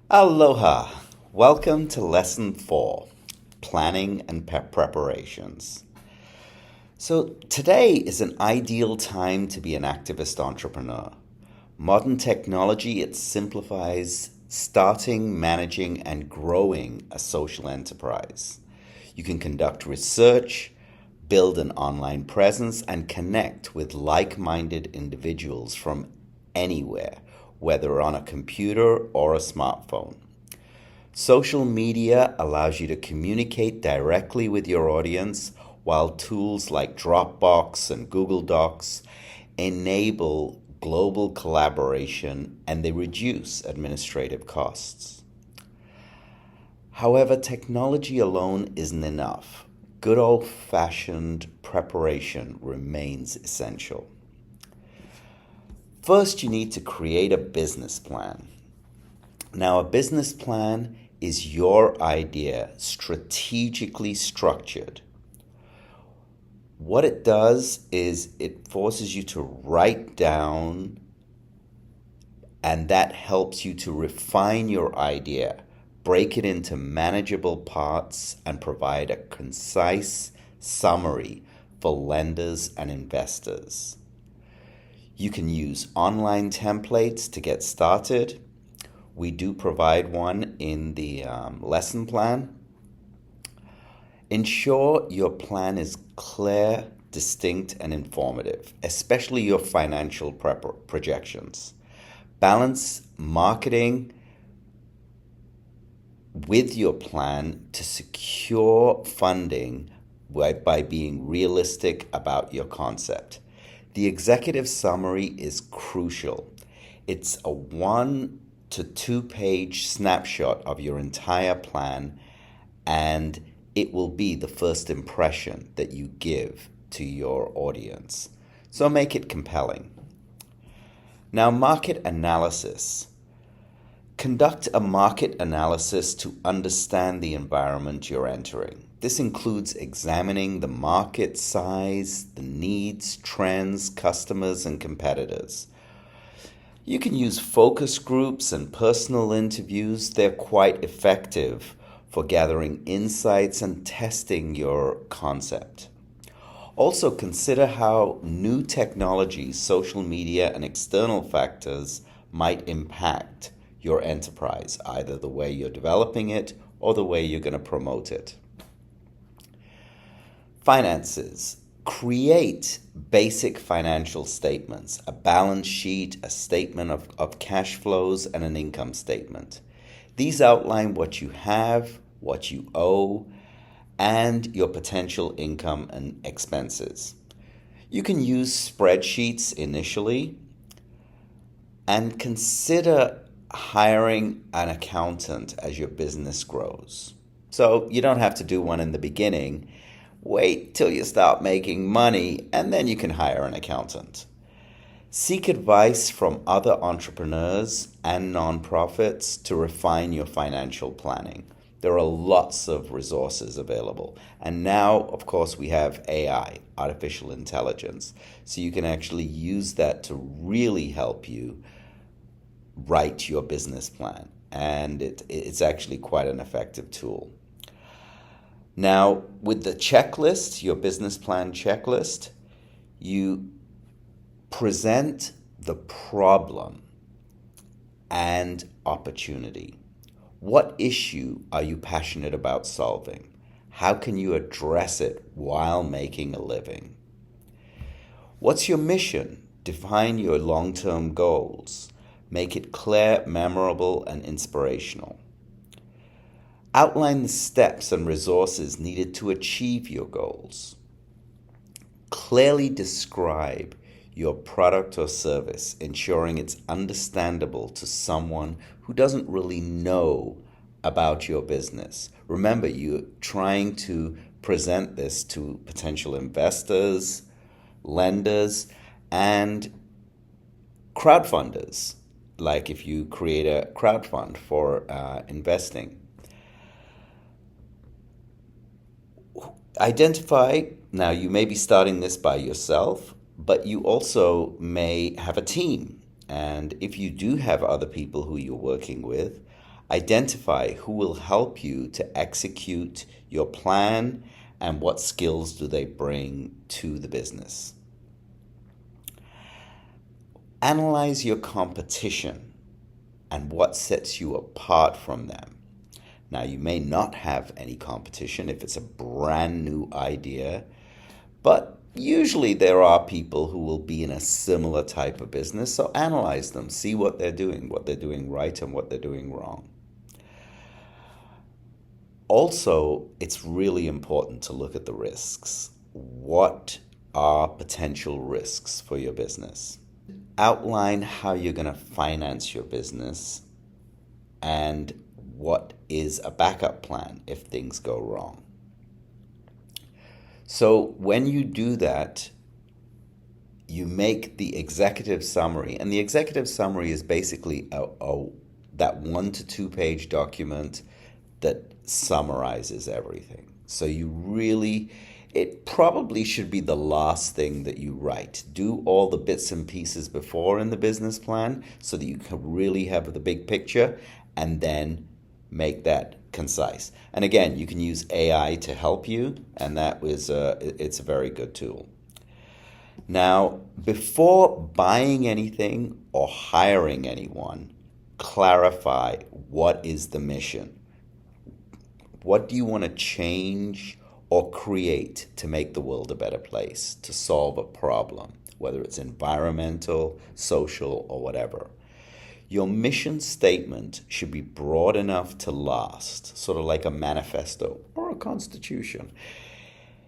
Aloha! Welcome to Lesson 4 Planning and Preparations. So, today is an ideal time to be an activist entrepreneur. Modern technology, it simplifies starting, managing, and growing a social enterprise. You can conduct research, build an online presence, and connect with like minded individuals from anywhere, whether on a computer or a smartphone. Social media allows you to communicate directly with your audience, while tools like Dropbox and Google Docs enable global collaboration and they reduce administrative costs. However, technology alone isn't enough. Good old-fashioned preparation remains essential. First, you need to create a business plan. Now, a business plan is your idea strategically structured. What it does is it forces you to write down, and that helps you to refine your idea, break it into manageable parts, and provide a concise summary for lenders and investors. You can use online templates to get started. We do provide one in the lesson plan. Ensure your plan is clear, distinct, and informative, especially your financial projections. Balance marketing with your plan to secure funding by being realistic about your concept. The executive summary is crucial. It's a 1 to 2 page snapshot of your entire plan, and it will be the first impression that you give to your audience. So make it compelling. Now, market analysis. Conduct a market analysis to understand the environment you're entering. This includes examining the market size, the needs, trends, customers, and competitors. You can use focus groups and personal interviews. They're quite effective for gathering insights and testing your concept. Also, consider how new technologies, social media, and external factors might impact your enterprise, either the way you're developing it or the way you're going to promote it. Finances. Create basic financial statements, a balance sheet, a statement of cash flows, and an income statement. These outline what you have, what you owe, and your potential income and expenses. You can use spreadsheets initially and consider hiring an accountant as your business grows. So you don't have to do one in the beginning. Wait till you start making money, and then you can hire an accountant. Seek advice from other entrepreneurs and nonprofits to refine your financial planning. There are lots of resources available. And now, of course, we have AI, artificial intelligence. So you can actually use that to really help you write your business plan. And it's actually quite an effective tool. Now, with the checklist, your business plan checklist, you present the problem and opportunity. What issue are you passionate about solving? How can you address it while making a living? What's your mission? Define your long-term goals. Make it clear, memorable, and inspirational. Outline the steps and resources needed to achieve your goals. Clearly describe your product or service, ensuring it's understandable to someone who doesn't really know about your business. Remember, you're trying to present this to potential investors, lenders, and crowdfunders, like if you create a crowdfund for investing. Identify, now you may be starting this by yourself, but you also may have a team. And if you do have other people who you're working with, Identify who will help you to execute your plan and what skills do they bring to the business. Analyze your competition and what sets you apart from them. Now, you may not have any competition if it's a brand new idea, but usually there are people who will be in a similar type of business, so analyze them, see what they're doing right and what they're doing wrong. Also, it's really important to look at the risks. What are potential risks for your business? Outline how you're going to finance your business and what is a backup plan if things go wrong. So when you do that, you make the executive summary, and the executive summary is basically that 1 to 2 page document that summarizes everything. So it probably should be the last thing that you write. Do all the bits and pieces before in the business plan so that you can really have the big picture, and then make that concise. And again, you can use AI to help you, and it's a very good tool. Now, before buying anything or hiring anyone, clarify what is the mission. What do you want to change or create to make the world a better place, to solve a problem, whether it's environmental, social, or whatever. Your mission statement should be broad enough to last, sort of like a manifesto or a constitution.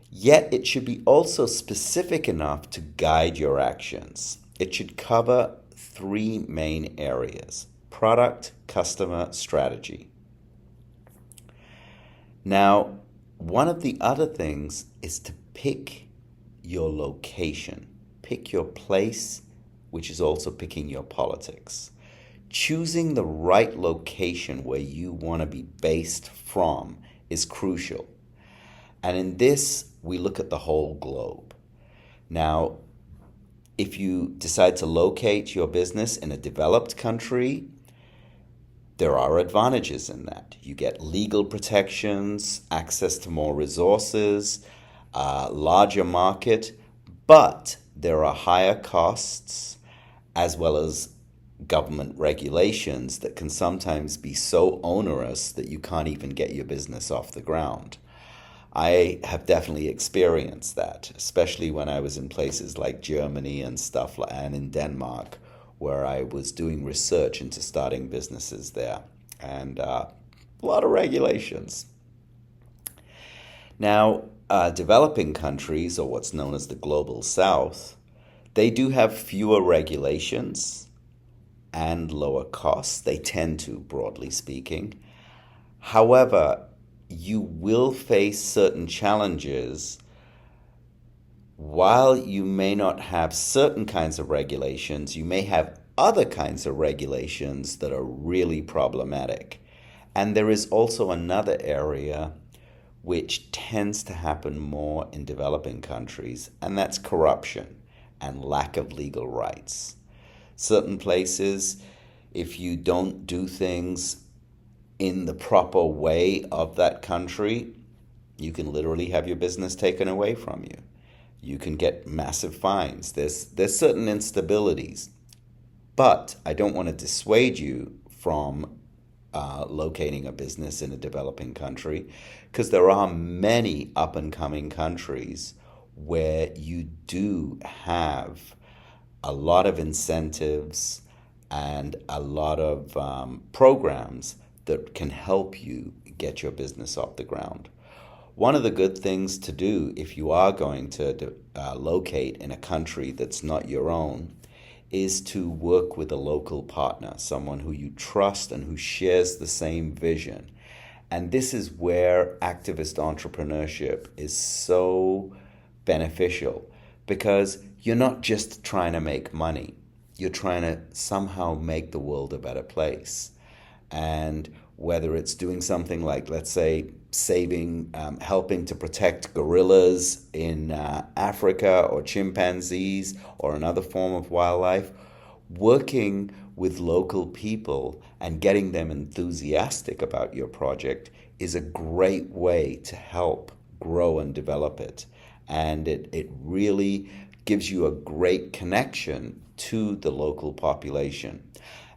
Yet it should be also specific enough to guide your actions. It should cover 3 main areas: product, customer, strategy. Now, one of the other things is to pick your location. Pick your place, which is also picking your politics. Choosing the right location where you want to be based from is crucial. And in this, we look at the whole globe. Now, if you decide to locate your business in a developed country, there are advantages in that. You get legal protections, access to more resources, a larger market, but there are higher costs as well as government regulations that can sometimes be so onerous that you can't even get your business off the ground. I have definitely experienced that, especially when I was in places like Germany and stuff, and in Denmark, where I was doing research into starting businesses there, and a lot of regulations. Now, developing countries, or what's known as the Global South, they do have fewer regulations and lower costs. They tend to, broadly speaking. However, you will face certain challenges. While you may not have certain kinds of regulations, you may have other kinds of regulations that are really problematic. And there is also another area which tends to happen more in developing countries, and that's corruption and lack of legal rights. Certain places, if you don't do things in the proper way of that country, you can literally have your business taken away from you. You can get massive fines. There's certain instabilities. But I don't want to dissuade you from locating a business in a developing country, because there are many up-and-coming countries where you do have a lot of incentives and a lot of programs that can help you get your business off the ground. One of the good things to do if you are going to locate in a country that's not your own is to work with a local partner, someone who you trust and who shares the same vision. And this is where activist entrepreneurship is so beneficial, because you're not just trying to make money. You're trying to somehow make the world a better place. And whether it's doing something like, let's say, helping to protect gorillas in Africa, or chimpanzees, or another form of wildlife, working with local people and getting them enthusiastic about your project is a great way to help grow and develop it. And it really gives you a great connection to the local population.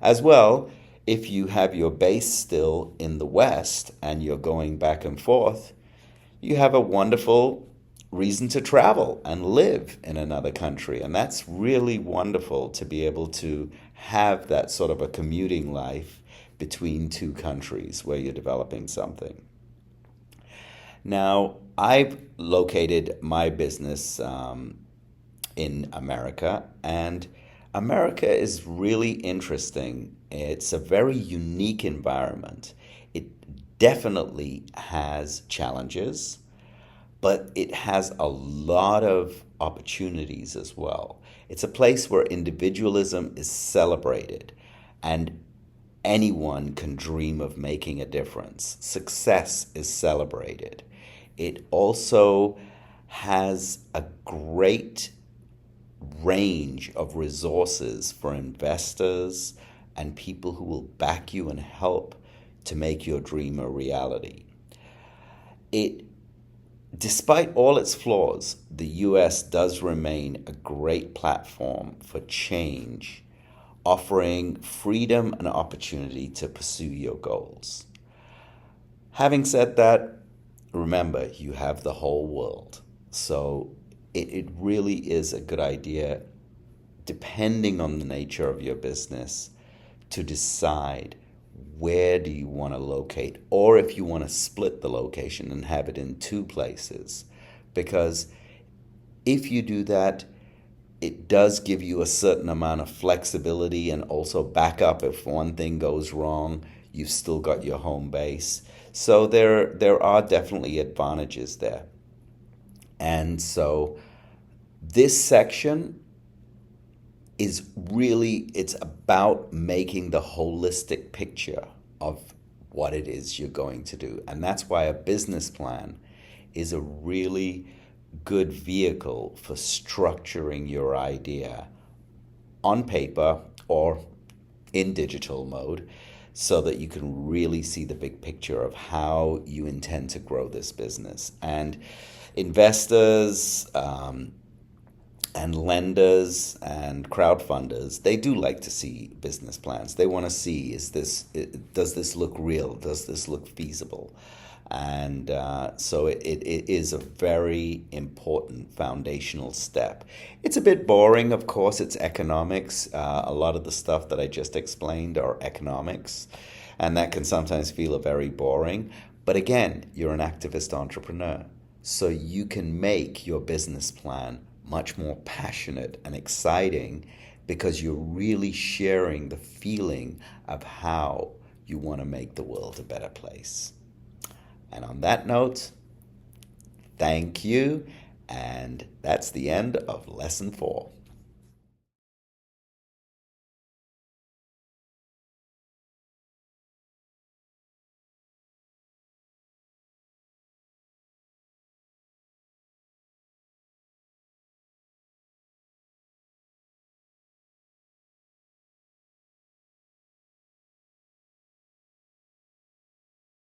As well, if you have your base still in the West and you're going back and forth, you have a wonderful reason to travel and live in another country. And that's really wonderful to be able to have that sort of a commuting life between two countries where you're developing something. Now, I've located my business in America, and America is really interesting. It's a very unique environment. It definitely has challenges, but it has a lot of opportunities as well. It's a place where individualism is celebrated and anyone can dream of making a difference. Success is celebrated. It also has a great range of resources for investors and people who will back you and help to make your dream a reality. Despite all its flaws, the US does remain a great platform for change, offering freedom and opportunity to pursue your goals. Having said that, remember, you have the whole world. So it really is a good idea, depending on the nature of your business, to decide where do you want to locate, or if you want to split the location and have it in two places. Because if you do that, it does give you a certain amount of flexibility and also backup. If one thing goes wrong, you've still got your home base. So there are definitely advantages there. And so this section is really, it's about making the holistic picture of what it is you're going to do. And that's why a business plan is a really good vehicle for structuring your idea on paper or in digital mode, so that you can really see the big picture of how you intend to grow this business. And investors and lenders and crowdfunders, they do like to see business plans. They want to see, does this look real? Does this look feasible? And so it is a very important foundational step. It's a bit boring, of course. It's economics. A lot of the stuff that I just explained are economics, and that can sometimes feel very boring. But again, you're an activist entrepreneur, so you can make your business plan much more passionate and exciting, because you're really sharing the feeling of how you want to make the world a better place. And on that note, thank you, and that's the end of Lesson 4.